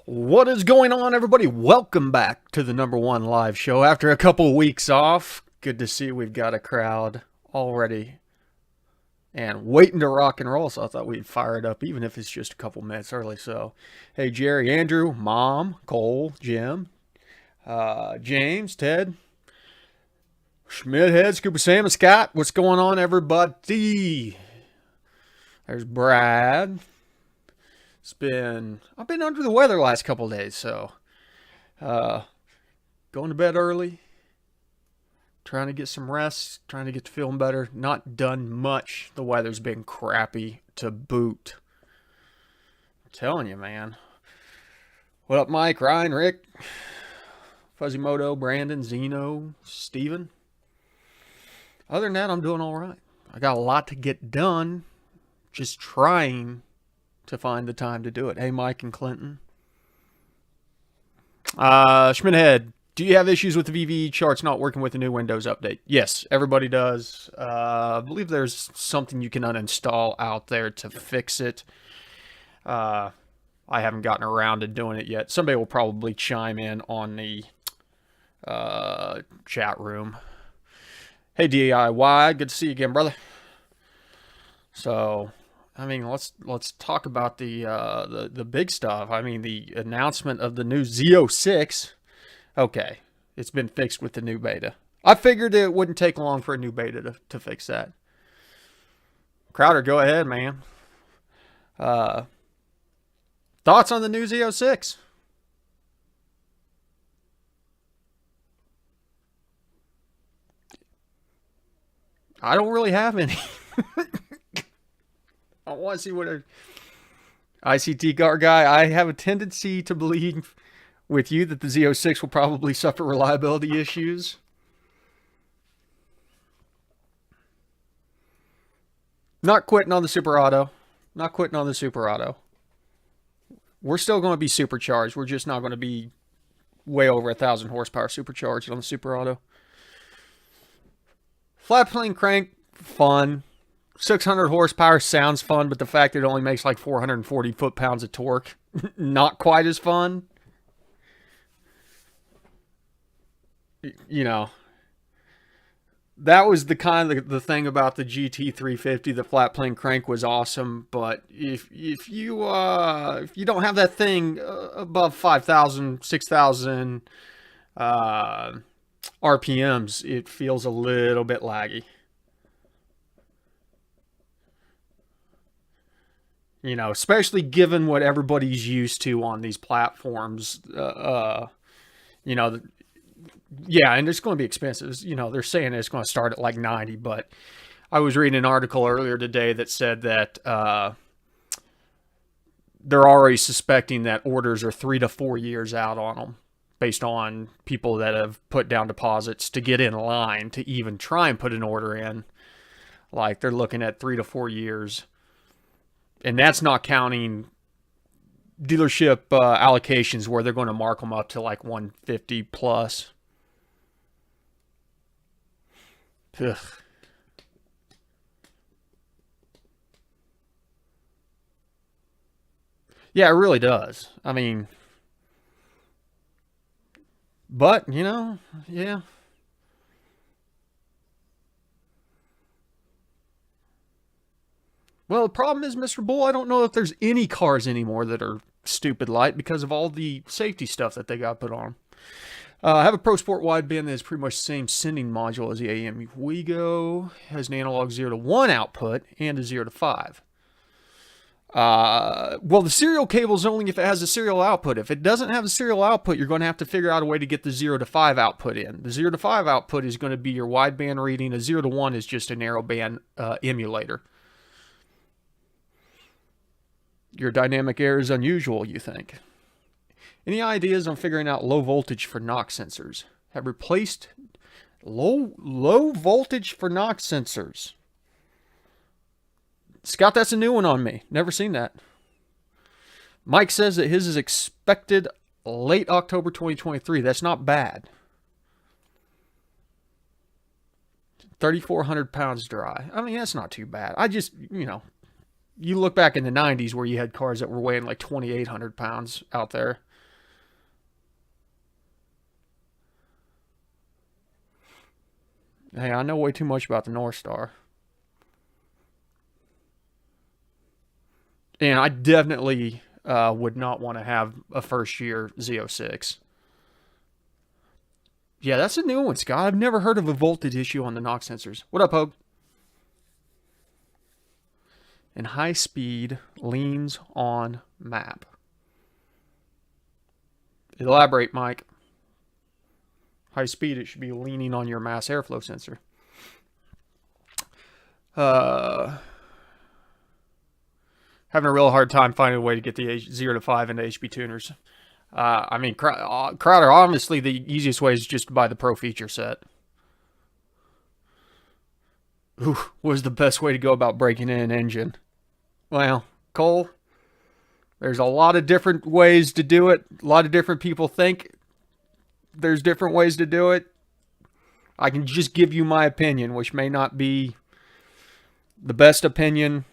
What is going on, everybody? Welcome back to the #1 live show. After a couple weeks off, good to see we've got a crowd already and waiting to rock and roll. So I thought we'd fire it up, even if it's just a couple minutes early. So, hey, Jerry, Andrew, Mom, Cole, Jim, James, Ted, Schmidhead, Scuba Sam, and Scott. What's going on, everybody? There's Brad. I've been under the weather the last couple of days, so going to bed early, trying to get some rest, trying to get to feeling better. Not done much. The weather's been crappy to boot. I'm telling you, man. What up, Mike, Ryan, Rick, Fuzzy Moto, Brandon, Zeno, Steven? Other than that, I'm doing all right. I got a lot to get done. Just trying to find the time to do it. Hey, Mike and Clinton. Schmidhead, do you have issues with the VVE charts not working with the new Windows update? Yes, everybody does. I believe there's something you can uninstall out there to fix it. I haven't gotten around to doing it yet. Somebody will probably chime in on the chat room. Hey, DIY, good to see you again, brother. So, I mean, let's talk about the big stuff. I mean, the announcement of the new Z06. Okay, it's been fixed with the new beta. I figured it wouldn't take long for a new beta to fix that. Crowder, go ahead, man. Thoughts on the new Z06? I don't really have any. I want to see what ICT car guy. I have a tendency to believe with you that the Z06 will probably suffer reliability issues. Not quitting on the Super Auto. Not quitting on the Super Auto. We're still going to be supercharged. We're just not going to be way over 1,000 horsepower supercharged on the Super Auto. Flat plane crank, fun. 600 horsepower sounds fun, but the fact that it only makes like 440 foot-pounds of torque, not quite as fun. You know, that was the kind of the thing about the GT350. The flat plane crank was awesome, but if you don't have that thing above 5,000, 6,000 RPMs, it feels a little bit laggy. You know, especially given what everybody's used to on these platforms. You know, yeah, and it's going to be expensive. You know, they're saying it's going to start at like 90, but I was reading an article earlier today that said that they're already suspecting that orders are 3 to 4 years out on them based on people that have put down deposits to get in line to even try and put an order in. Like, they're looking at 3 to 4 years. And that's not counting dealership allocations where they're going to mark them up to like 150 plus. Ugh. Yeah, it really does. I mean, but, you know, yeah. Well, the problem is, Mr. Bull, I don't know if there's any cars anymore that are stupid light because of all the safety stuff that they got put on. I have a Pro Sport wideband that has pretty much the same sending module as the AM Wigo. Has an analog 0 to 1 output and a 0 to 5. Well, the serial cable is only if it has a serial output. If it doesn't have a serial output, you're going to have to figure out a way to get the 0 to 5 output in. The 0 to 5 output is going to be your wideband reading. A 0 to 1 is just a narrowband emulator. Your dynamic air is unusual, you think. Any ideas on figuring out low voltage for NOx sensors? Have replaced low voltage for NOx sensors. Scott, that's a new one on me. Never seen that. Mike says that his is expected late October 2023. That's not bad. 3,400 pounds dry. I mean, that's not too bad. I just, you know, you look back in the 90s where you had cars that were weighing like 2,800 pounds out there. Hey, I know way too much about the North Star. And I definitely would not want to have a first year Z06. Yeah, that's a new one, Scott. I've never heard of a voltage issue on the knock sensors. What up, Hope? And high speed leans on map. Elaborate, Mike. High speed, it should be leaning on your mass airflow sensor. Having a real hard time finding a way to get the 0 to 5 into HP tuners. I mean, Crowder, honestly, the easiest way is just to buy the Pro feature set. Ooh, what is the best way to go about breaking in an engine? Well, Cole, there's a lot of different ways to do it. A lot of different people think there's different ways to do it. I can just give you my opinion, which may not be the best opinion.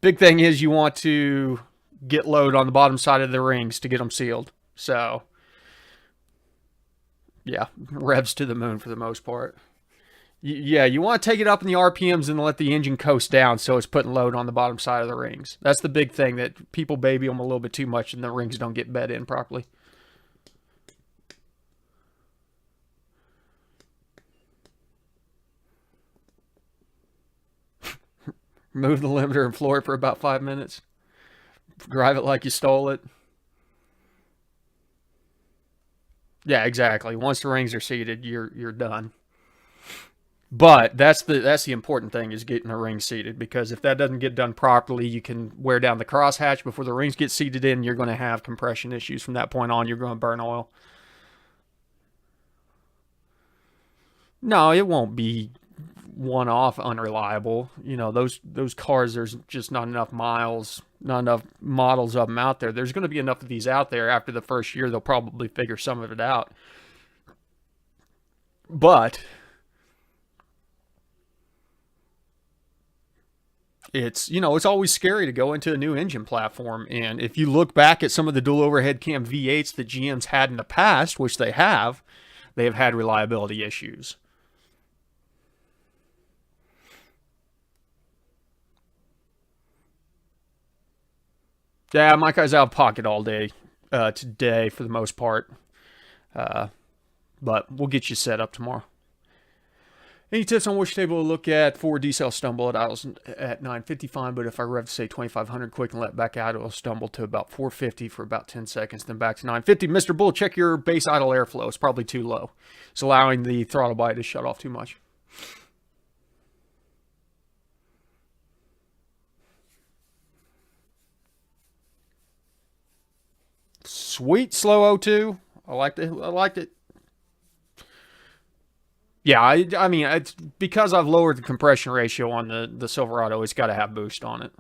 Big thing is you want to get load on the bottom side of the rings to get them sealed. So, yeah, revs to the moon for the most part. Yeah, you want to take it up in the RPMs and let the engine coast down so it's putting load on the bottom side of the rings. That's the big thing, that people baby them a little bit too much and the rings don't get bed in properly. Move the limiter and floor it for about 5 minutes. Drive it like you stole it. Yeah, exactly. Once the rings are seated, you're done. But that's the important thing, is getting the rings seated, because if that doesn't get done properly, you can wear down the crosshatch before the rings get seated in. You're going to have compression issues from that point on. You're going to burn oil. No, it won't be one-off unreliable. You know, those cars, there's just not enough miles, not enough models of them out there. There's going to be enough of these out there. After the first year, they'll probably figure some of it out. But it's, you know, it's always scary to go into a new engine platform. And if you look back at some of the dual overhead cam V8s that GM's had in the past, which they have had reliability issues. Yeah, my guy's out of pocket all day today for the most part. But we'll get you set up tomorrow. Any tips on which table to look at for decel stumble at idles at 950? Fine, but if I rev to say 2500 quick and let back out, it'll stumble to about 450 for about 10 seconds, then back to 950. Mr. Bull, check your base idle airflow. It's probably too low. It's allowing the throttle body to shut off too much. Sweet, slow O2. I liked it. Yeah, I mean, it's because I've lowered the compression ratio on the Silverado, it's got to have boost on it.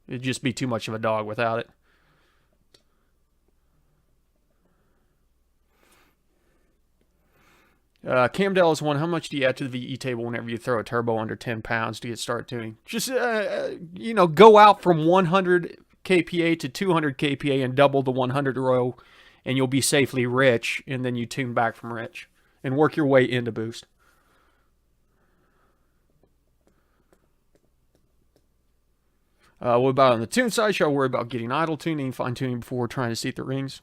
It'd just be too much of a dog without it. Cam Dallas 1, how much do you add to the VE table whenever you throw a turbo under 10 pounds to get started tuning? Just, you know, go out from 100 kPa to 200 kPa and double the 100 row, and you'll be safely rich, and then you tune back from rich and work your way into boost. What about on the tune side? Should I worry about getting idle tuning, fine tuning before trying to seat the rings?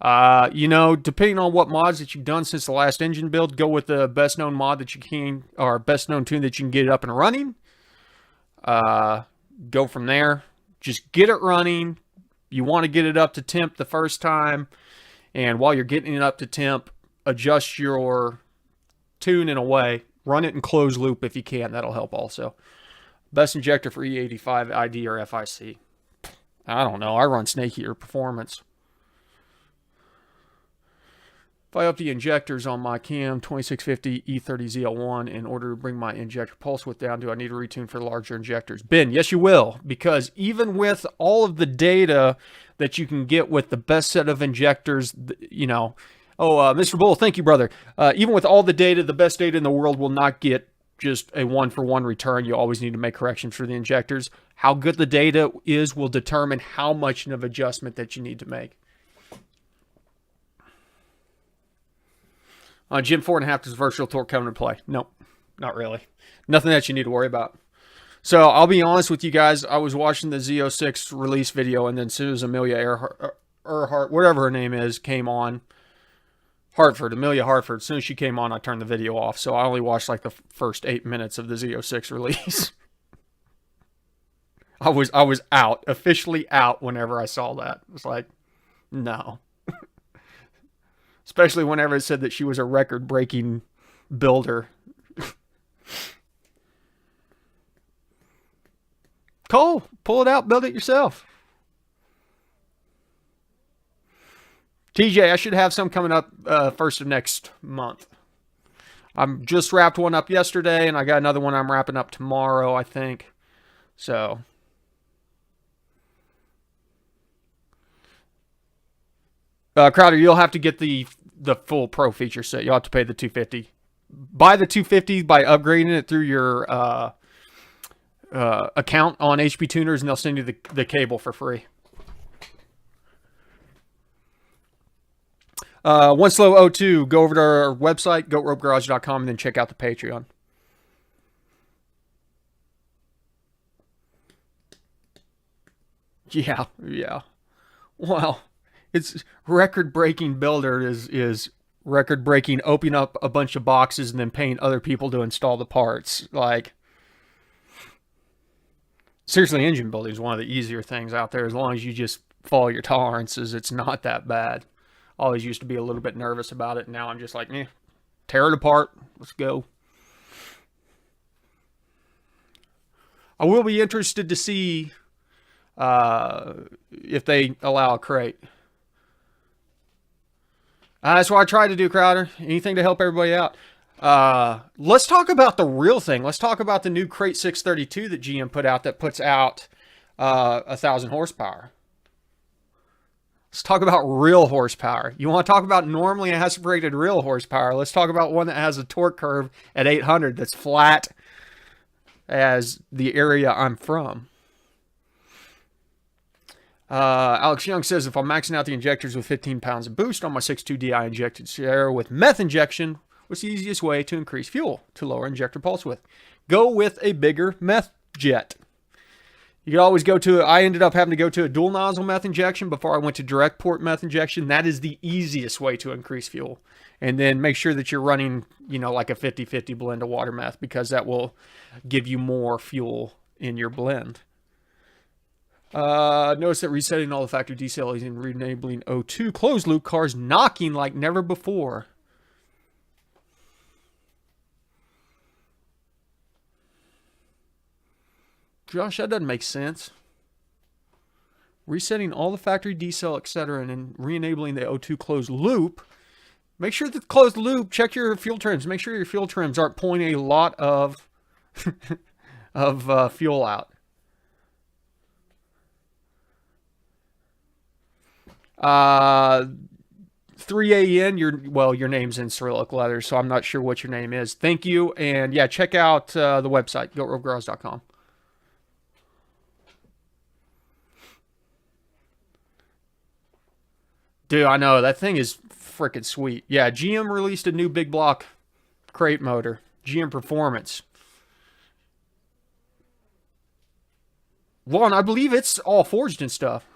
You know, depending on what mods that you've done since the last engine build, go with the best known mod that you can, or best known tune that you can get it up and running. Go from there. Just get it running. You want to get it up to temp the first time, and while you're getting it up to temp, adjust your tune in a way. Run it in closed loop if you can. That'll help also. Best injector for E85 ID or FIC? I don't know. I run Snake Eater Performance. If I up the injectors on my cam 2650 E30ZL1 in order to bring my injector pulse width down, do I need to retune for larger injectors? Ben, yes you will, because even with all of the data that you can get with the best set of injectors, you know, Mr. Bull, thank you, brother. Even with all the data, the best data in the world will not get just a one-for-one return. You always need to make corrections for the injectors. How good the data is will determine how much of adjustment that you need to make. Gen 4.5 does virtual torque come into play? Nope, not really. Nothing that you need to worry about. So I'll be honest with you guys. I was watching the Z06 release video, and then as soon as Amelia Earhart, whatever her name is, came on, Amelia Hartford, as soon as she came on, I turned the video off. So I only watched like the first 8 minutes of the Z06 release. I was out, officially out whenever I saw that. It's like, no. Especially whenever it said that she was a record-breaking builder. Cole, pull it out, build it yourself. TJ, I should have some coming up first of next month. I'm just wrapped one up yesterday, and I got another one I'm wrapping up tomorrow, I think. So, Crowder, you'll have to get the full Pro feature set. You'll have to pay the $250. Buy the $250 by upgrading it through your account on HP Tuners, and they'll send you the cable for free. OneSlow02, go over to our website, goatropegarage.com, and then check out the Patreon. Yeah. Wow. It's record-breaking builder is record-breaking, opening up a bunch of boxes and then paying other people to install the parts. Like, seriously, engine building is one of the easier things out there. As long as you just follow your tolerances, it's not that bad. I always used to be a little bit nervous about it. Now I'm just like, tear it apart. Let's go. I will be interested to see if they allow a crate. That's what I tried to do, Crowder. Anything to help everybody out. Let's talk about the real thing. Let's talk about the new Crate 632 that GM put out that puts out 1,000 horsepower. Let's talk about real horsepower. You want to talk about normally aspirated real horsepower? Let's talk about one that has a torque curve at 800 that's flat as the area I'm from. Alex Young says, if I'm maxing out the injectors with 15 pounds of boost on my 6.2 DI injected share with meth injection, what's the easiest way to increase fuel to lower injector pulse width? Go with a bigger meth jet. You could always go to, I ended up having to go to a dual nozzle meth injection before I went to direct port meth injection. That is the easiest way to increase fuel. And then make sure that you're running, like a 50-50 blend of water meth, because that will give you more fuel in your blend. Notice that resetting all the factory decels and re-enabling O2 closed loop cars knocking like never before. Josh, that doesn't make sense. Resetting all the factory decel, etc., and then re-enabling the O2 closed loop. Make sure that the closed loop, check your fuel trims. Make sure your fuel trims aren't pulling a lot of fuel out. 3AN, your name's in Cyrillic letters, so I'm not sure what your name is. Thank you, and yeah, check out the website, goatropegarage.com. Dude, I know, that thing is freaking sweet. Yeah, GM released a new big block crate motor, GM Performance. Well, and I believe it's all forged and stuff.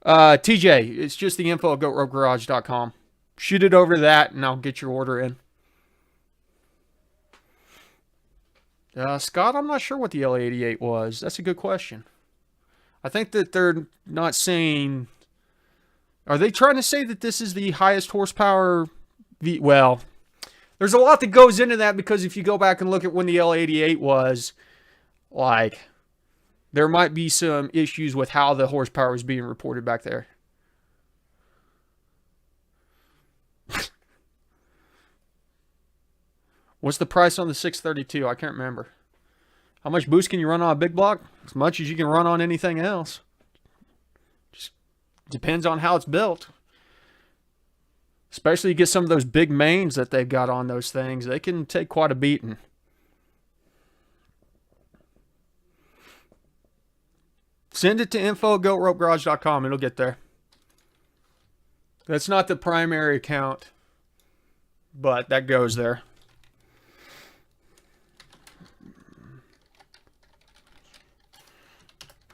TJ, it's just the info at goatropegarage.com. Shoot it over to that, and I'll get your order in. Scott, I'm not sure what the L88 was. That's a good question. I think that they're not saying... Are they trying to say that this is the highest horsepower... Well, there's a lot that goes into that, because if you go back and look at when the L88 was, like... There might be some issues with how the horsepower is being reported back there. What's the price on the 632? I can't remember. How much boost can you run on a big block? As much as you can run on anything else. Just depends on how it's built. Especially you get some of those big mains that they've got on those things. They can take quite a beating. Send it to info@goatropegarage.com. It'll get there. That's not the primary account, but that goes there.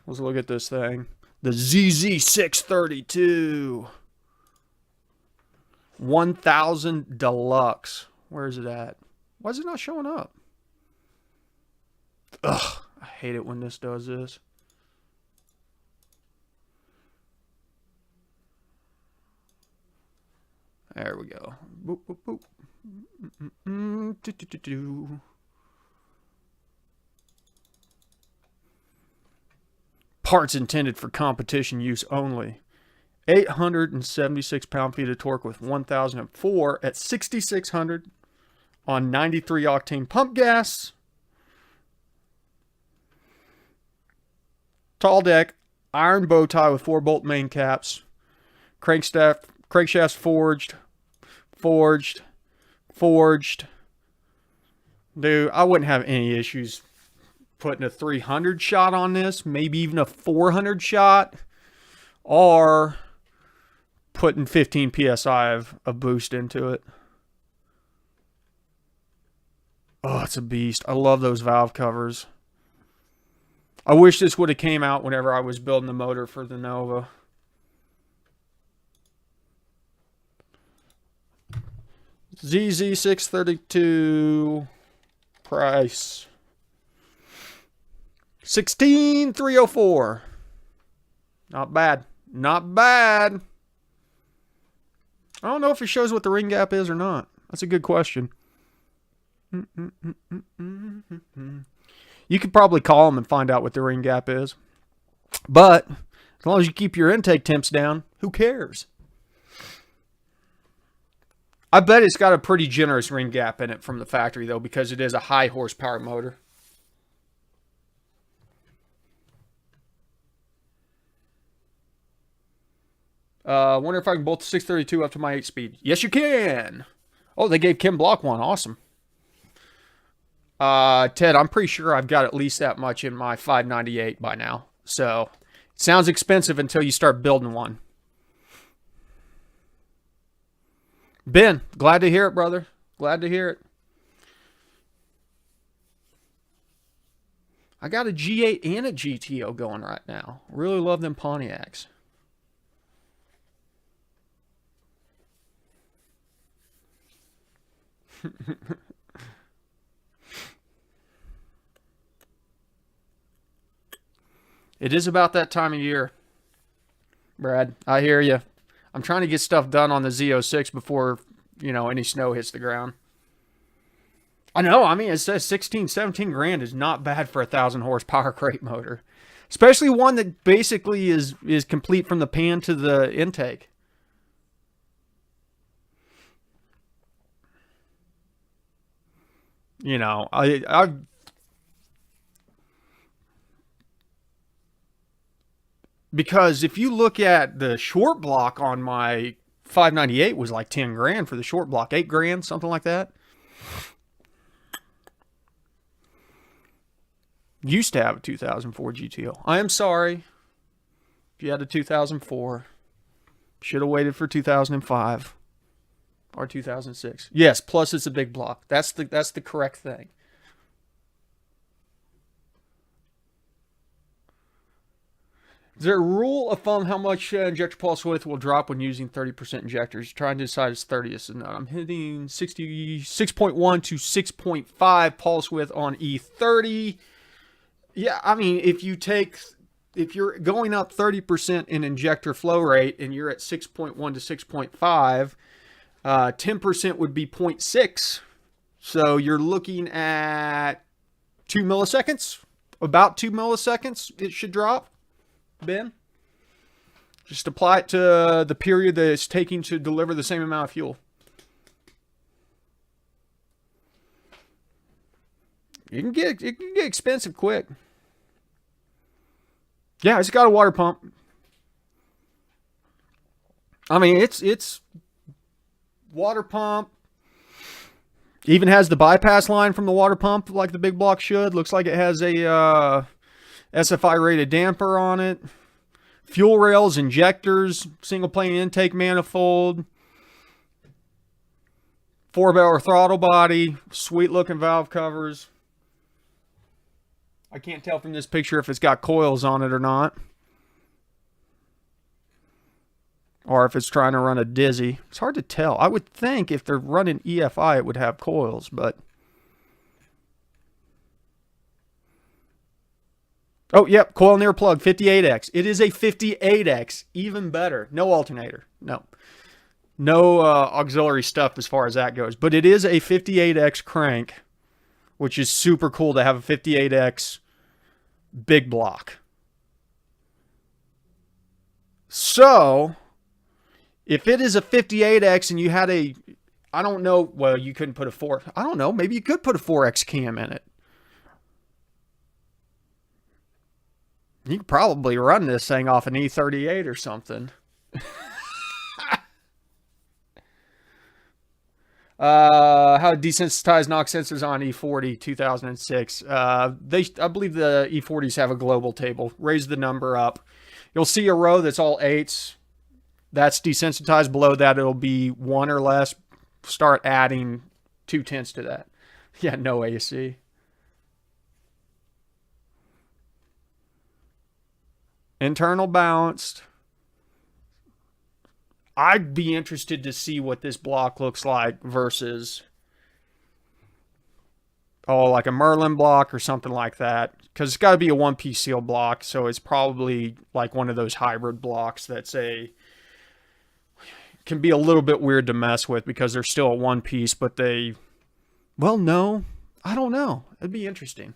Let's look at this thing. The ZZ632. 1000 Deluxe. Where is it at? Why is it not showing up? Ugh, I hate it when this does this. There we go. Boop, boop, boop. Parts intended for competition use only. 876 pound-feet of torque with 1004 at 6600 on 93 octane pump gas. Tall deck, iron bow tie with 4-bolt main caps. Crankshafts forged. Dude, I wouldn't have any issues putting a 300 shot on this, maybe even a 400 shot, or putting 15 psi of boost into it. Oh, it's a beast. I love those valve covers. I wish this would have came out whenever I was building the motor for the Nova. ZZ632 price $16,304. Not bad. Not bad. I don't know if it shows what the ring gap is or not. That's a good question. You could probably call them and find out what the ring gap is. But as long as you keep your intake temps down, who cares? I bet it's got a pretty generous ring gap in it from the factory, though, because it is a high horsepower motor. Wonder if I can bolt the 632 up to my 8-speed. Yes, you can. Oh, they gave Kim Block one. Awesome. Ted, I'm pretty sure I've got at least that much in my 598 by now. So, it sounds expensive until you start building one. Ben, glad to hear it, brother. Glad to hear it. I got a G8 and a GTO going right now. Really love them Pontiacs. It is about that time of year, Brad. I hear you. I'm trying to get stuff done on the Z06 before, any snow hits the ground. I know. I mean, it says 16, 17 grand is not bad for a 1,000 horsepower crate motor, especially one that basically is complete from the pan to the intake. Because if you look at the short block on my 598 was like 10 grand for the short block, 8 grand, something like that. Used to have a 2004 GTO. I am sorry if you had a 2004. Should have waited for 2005 or 2006. Yes, plus it's a big block. That's the correct thing. Is there a rule of thumb how much injector pulse width will drop when using 30% injectors? Trying to decide it's 30th. No, I'm hitting 66.1 to 6.5 pulse width on E30. Yeah, I mean, if you're going up 30% in injector flow rate and you're at 6.1 to 6.5, 10% would be 0.6. So you're looking at 2 milliseconds. About 2 milliseconds it should drop. Ben, just apply it to the period that it's taking to deliver the same amount of fuel. It can get expensive quick. Yeah, it's got a water pump. I mean, it's water pump. Even has the bypass line from the water pump like the big block should. Looks like it has a SFI rated damper on it. Fuel rails, injectors, single plane intake manifold, 4-barrel throttle body, sweet looking valve covers. I can't tell from this picture if it's got coils on it or not. Or if it's trying to run a dizzy. It's hard to tell. I would think if they're running EFI it would have coils, but... Oh, yep, coil near plug, 58X. It is a 58X, even better. No alternator, no. No auxiliary stuff as far as that goes. But it is a 58X crank, which is super cool to have a 58X big block. So, if it is a 58X and you had a, I don't know, well, you couldn't put a 4, I don't know, maybe you could put a 4X cam in it. You could probably run this thing off an E38 or something. How desensitized knock sensors on E40 2006. I believe the E40s have a global table. Raise the number up. You'll see a row that's all 8s. That's desensitized. Below that, it'll be 1 or less. Start adding 2/10 to that. Yeah, no AC. Internal balanced. I'd be interested to see what this block looks like versus, like a Merlin block or something like that. Because it's got to be a one-piece seal block, so it's probably like one of those hybrid blocks that's can be a little bit weird to mess with because they're still a one-piece, but they, well, no, I don't know. It'd be interesting.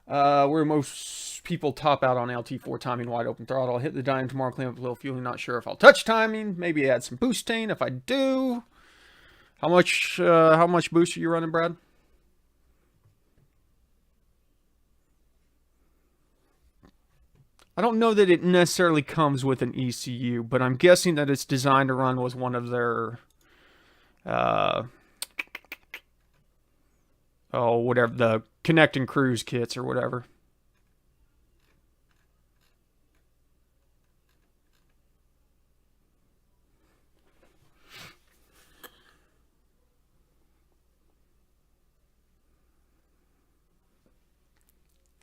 Where most people top out on LT4 timing, wide open throttle. I'll hit the dyno tomorrow, clean up a little fueling. Not sure if I'll touch timing. Maybe add some boosting. If I do, how much boost are you running, Brad? I don't know that it necessarily comes with an ECU, but I'm guessing that it's designed to run with one of their, whatever, the connect and cruise kits or whatever.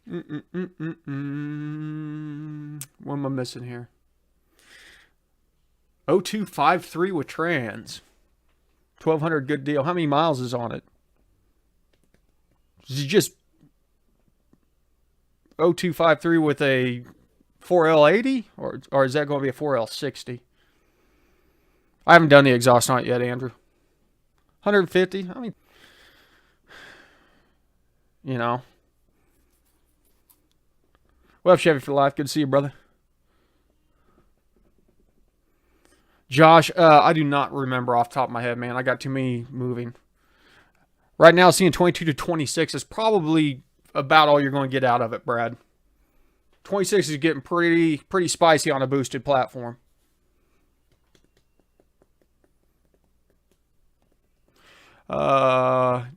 What am I missing here? 0253 with trans. 1200, good deal. How many miles is on it? Is it just 0253 with a 4L80? Or is that going to be a 4L60? I haven't done the exhaust on it yet, Andrew. 150? I mean, you know. Well, Chevy for life. Good to see you, brother. Josh, I do not remember off the top of my head, man. I got too many moving. Right now, seeing 22 to 26 is probably about all you're going to get out of it, Brad. 26 is getting pretty spicy on a boosted platform. Do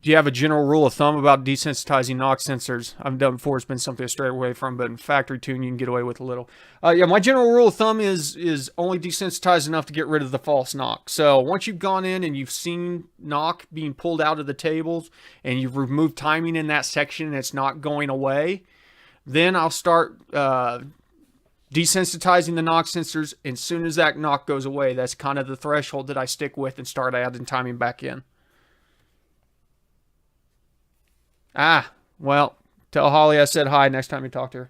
you have a general rule of thumb about desensitizing knock sensors? I've done before. It's been something to stray away from, but in factory tune, you can get away with a little. Yeah, my general rule of thumb is only desensitize enough to get rid of the false knock. So once you've gone in and you've seen knock being pulled out of the tables and you've removed timing in that section and it's not going away, then I'll start desensitizing the knock sensors. And as soon as that knock goes away, that's kind of the threshold that I stick with and start adding timing back in. Ah, well, tell Holly I said hi next time you talk to her.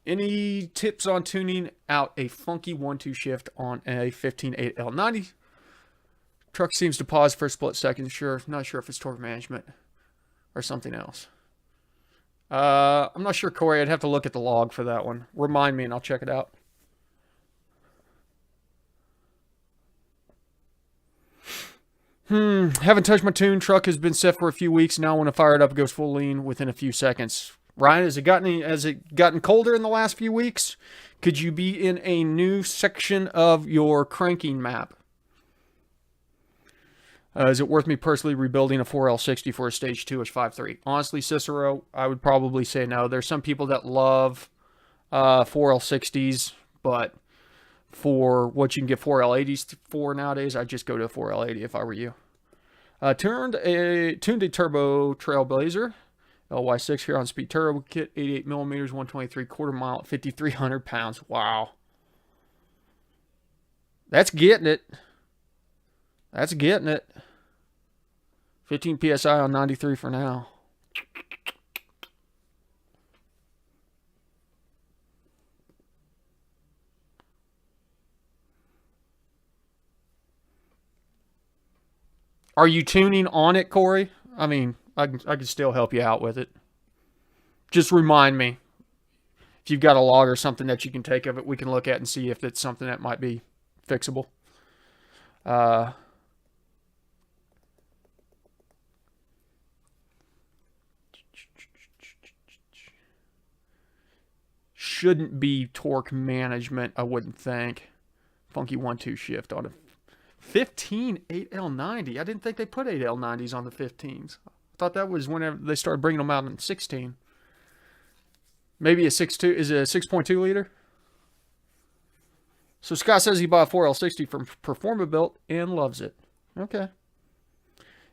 Any tips on tuning out a funky 1-2 shift on a 15.8L90? Truck seems to pause for a split second. Sure, not sure if it's torque management or something else. I'm not sure, Corey. I'd have to look at the log for that one. Remind me and I'll check it out. Haven't touched my tune. Truck has been set for a few weeks now. When I fire it up, it goes full lean within a few seconds. Ryan, has it gotten colder in the last few weeks? Could you be in a new section of your cranking map? Is it worth me personally rebuilding a 4L60 for a stage 2-ish 5.3? Honestly, Cicero, I would probably say no. There's some people that love 4L60s, but for what you can get 4L80s for nowadays, I'd just go to a 4L80 if I were you. Tuned a Turbo Trailblazer LY6 here on Speed Turbo Kit, 88 millimeters, 123 quarter mile, 5,300 pounds. Wow. That's getting it. That's getting it. 15 PSI on 93 for now. Are you tuning on it, Corey? I mean, I can still help you out with it. Just remind me. If you've got a log or something that you can take of it, we can look at and see if it's something that might be fixable. Shouldn't be torque management, I wouldn't think. Funky 1-2 shift on a 15 8L90. I didn't think they put 8L90s on the 15s. I thought that was whenever they started bringing them out in 16. Maybe a 6.2 is it a 6.2 liter? So Scott says he bought a 4L60 from Performabuilt and loves it. Okay.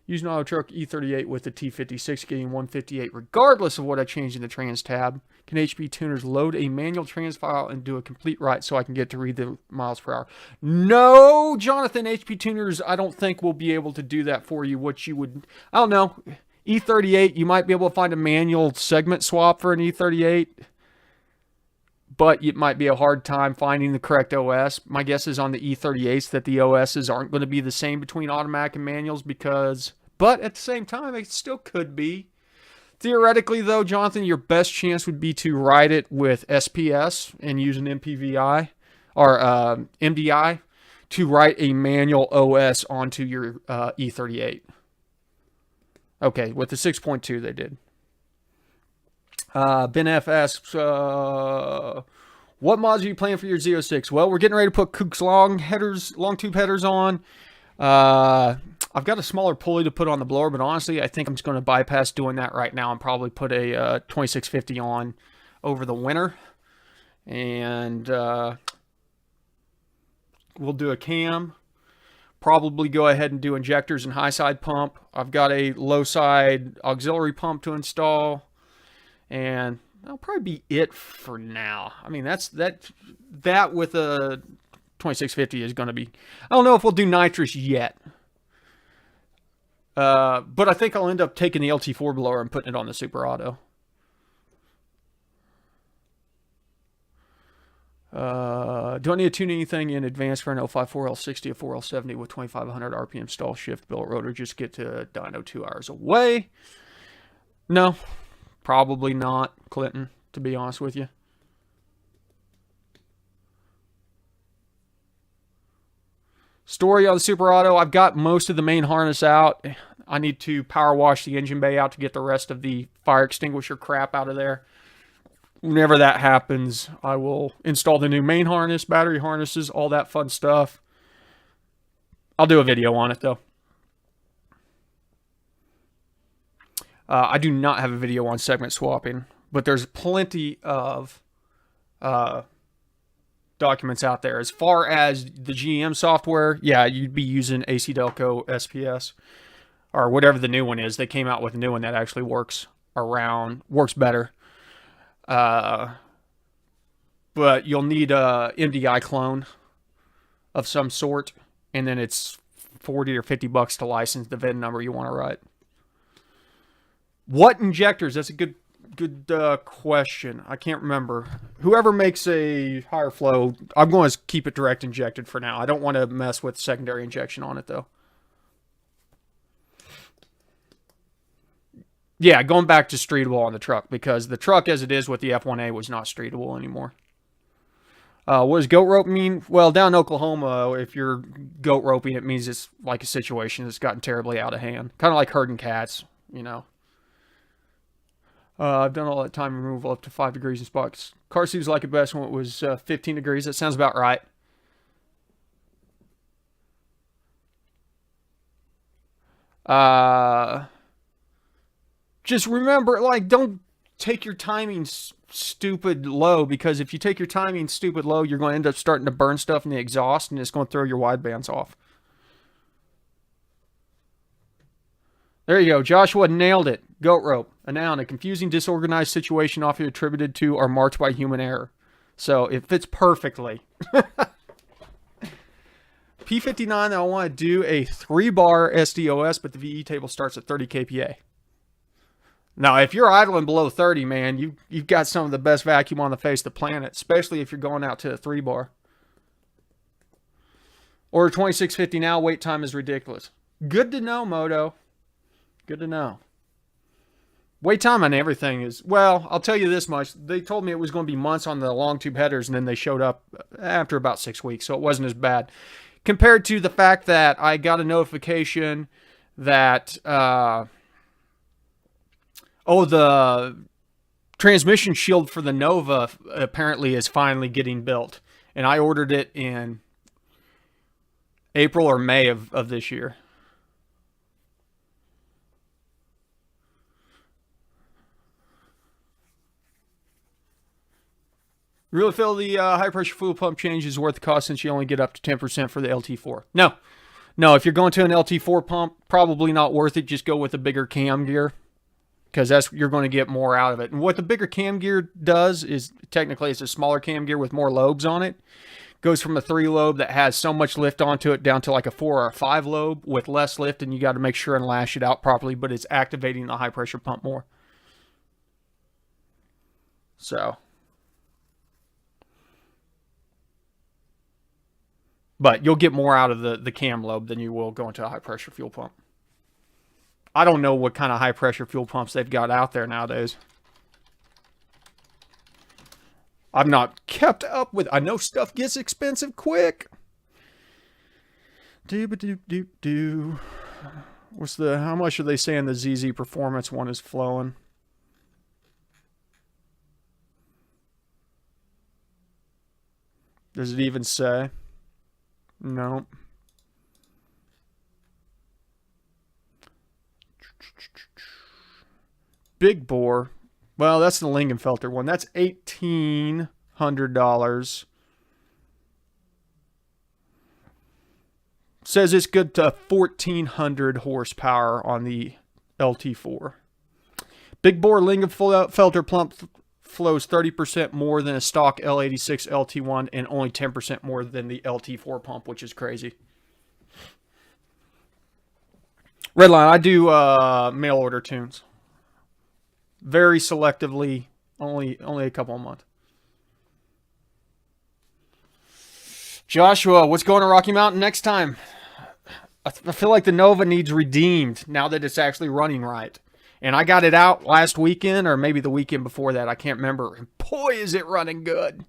Using auto truck E38 with the T56 getting 158 regardless of what I changed in the trans tab. Can HP tuners load a manual trans file and do a complete write so I can get to read the miles per hour? No, Jonathan, HP tuners I don't think will be able to do that for you. What you would, I don't know, E38, you might be able to find a manual segment swap for an E38, but it might be a hard time finding the correct OS. My guess is on the E38s that the OSs aren't going to be the same between automatic and manuals because, but at the same time, it still could be. Theoretically, though, Jonathan, your best chance would be to write it with SPS and use an MPVI or MDI to write a manual OS onto your E38. Okay, with the 6.2 they did. Ben F asks, what mods are you playing for your Z06? Well, we're getting ready to put Kook's long tube headers on. I've got a smaller pulley to put on the blower, but honestly, I think I'm just going to bypass doing that right now and probably put a 2650 on over the winter. And we'll do a cam. Probably go ahead and do injectors and high side pump. I've got a low side auxiliary pump to install. And that'll probably be it for now. I mean, that with a 2650 is going to be... I don't know if we'll do nitrous yet. But I think I'll end up taking the LT4 blower and putting it on the Super Auto. Do I need to tune anything in advance for an L5 4L60 or 4L70 with 2500 RPM stall shift billet rotor? Just get to dyno 2 hours away? No. Probably not, Clinton, to be honest with you. Story on the Super Auto, I've got most of the main harness out. I need to power wash the engine bay out to get the rest of the fire extinguisher crap out of there. Whenever that happens, I will install the new main harness, battery harnesses, all that fun stuff. I'll do a video on it, though. I do not have a video on segment swapping, but there's plenty of documents out there. As far as the GM software, yeah, you'd be using AC Delco SPS or whatever the new one is. They came out with a new one that actually works better. But you'll need a MDI clone of some sort, and then it's $40 or $50 to license the VIN number you want to write. What injectors? That's a good question. I can't remember. Whoever makes a higher flow, I'm going to keep it direct injected for now. I don't want to mess with secondary injection on it, though. Yeah, going back to streetable on the truck, because the truck as it is with the F1A was not streetable anymore. What does goat rope mean? Well, down in Oklahoma, if you're goat roping, it means it's like a situation that's gotten terribly out of hand. Kind of like herding cats, you know. I've done all that time removal up to 5 degrees in spots. Car seems like it best when it was 15 degrees. That sounds about right. Just remember, like, don't take your timing stupid low, because if you take your timing stupid low, you're going to end up starting to burn stuff in the exhaust, and it's going to throw your widebands off. There you go. Joshua nailed it. Goat rope. A noun, a confusing, disorganized situation often attributed to or marked by human error. So it fits perfectly. P59, I want to do a 3-bar SDOS, but the VE table starts at 30 kPa. Now, if you're idling below 30, man, you've got some of the best vacuum on the face of the planet, especially if you're going out to a 3-bar. Order 2650 now. Wait time is ridiculous. Good to know, Moto. Good to know. Wait time on everything is, well, I'll tell you this much. They told me it was going to be months on the long tube headers, and then they showed up after about 6 weeks, so it wasn't as bad. Compared to the fact that I got a notification that, the transmission shield for the Nova apparently is finally getting built. And I ordered it in April or May of this year. Really feel the high pressure fuel pump change is worth the cost, since you only get up to 10% for the LT4. No, if you're going to an LT4 pump, probably not worth it. Just go with a bigger cam gear, because you're going to get more out of it. And what the bigger cam gear does is, technically it's a smaller cam gear with more lobes on it. Goes from a 3 lobe that has so much lift onto it down to like a 4 or a 5 lobe with less lift, and you got to make sure and lash it out properly, but it's activating the high pressure pump more. So, but you'll get more out of the cam lobe than you will going to a high pressure fuel pump. I don't know what kind of high pressure fuel pumps they've got out there nowadays. I've not kept up with. I know stuff gets expensive quick. What's how much are they saying the ZZ Performance one is flowing? Does it even say? No. Big bore. Well, that's the Lingenfelter one. That's $1,800. Says it's good to 1,400 horsepower on the LT4. Big bore Lingenfelter pump flows 30% more than a stock L86 LT1 and only 10% more than the LT4 pump, which is crazy. Redline, I do mail order tunes. Very selectively, only a couple a month. Joshua, what's going to Rocky Mountain next time? I feel like the Nova needs redeemed now that it's actually running right. And I got it out last weekend, or maybe the weekend before that. I can't remember. And boy, is it running good.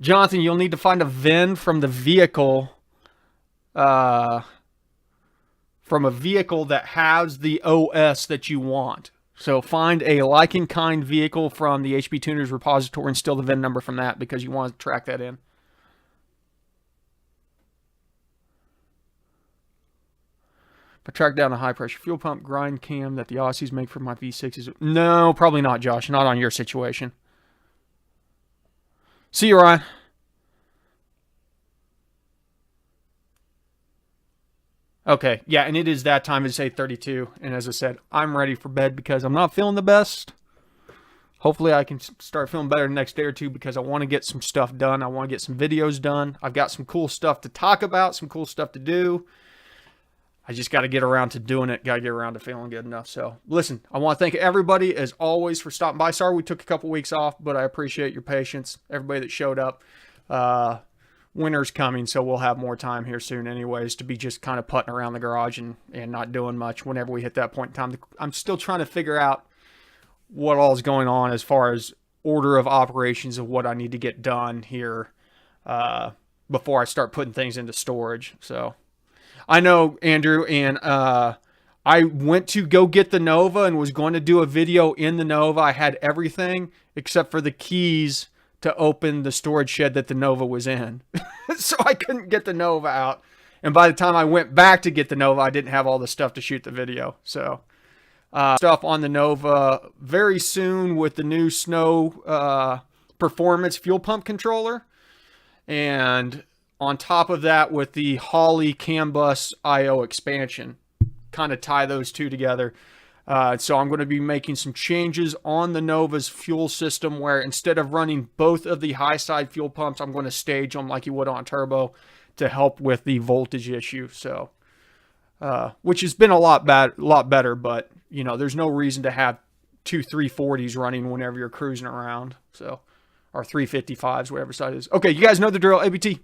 Jonathan, you'll need to find a VIN from the vehicle. From a vehicle that has the OS that you want. So find a like in kind vehicle from the HB Tuners repository and steal the VIN number from that, because you want to track that in. If I track down a high pressure fuel pump grind cam that the Aussies make for my V6s. No, probably not, Josh. Not on your situation. See you, Ryan. Okay, yeah, and it is that time. It's 8:32, and as I said, I'm ready for bed because I'm not feeling the best. Hopefully I can start feeling better the next day or two, because I want to get some stuff done. I want to get some videos done. I've got some cool stuff to talk about, some cool stuff to do. I just got to get around to doing it. Got to get around to feeling good enough. So, listen, I want to thank everybody, as always, for stopping by. Sorry we took a couple weeks off, but I appreciate your patience. Everybody that showed up. Winter's coming, so we'll have more time here soon anyways to be just kind of putting around the garage and not doing much whenever we hit that point in time. I'm still trying to figure out what all is going on as far as order of operations of what I need to get done here before I start putting things into storage. So I know, Andrew, and I went to go get the Nova and was going to do a video in the Nova. I had everything except for the keys to open the storage shed that the Nova was in. So I couldn't get the Nova out. And by the time I went back to get the Nova, I didn't have all the stuff to shoot the video. So stuff on the Nova very soon with the new Snow Performance fuel pump controller. And on top of that with the Holley CAN bus IO expansion. Kind of tie those two together. So I'm going to be making some changes on the Nova's fuel system where instead of running both of the high side fuel pumps, I'm going to stage them like you would on turbo to help with the voltage issue. So, which has been a lot better, but you know, there's no reason to have two 340s running whenever you're cruising around. So, or 355s, whatever side it is. Okay, you guys know the drill. ABT.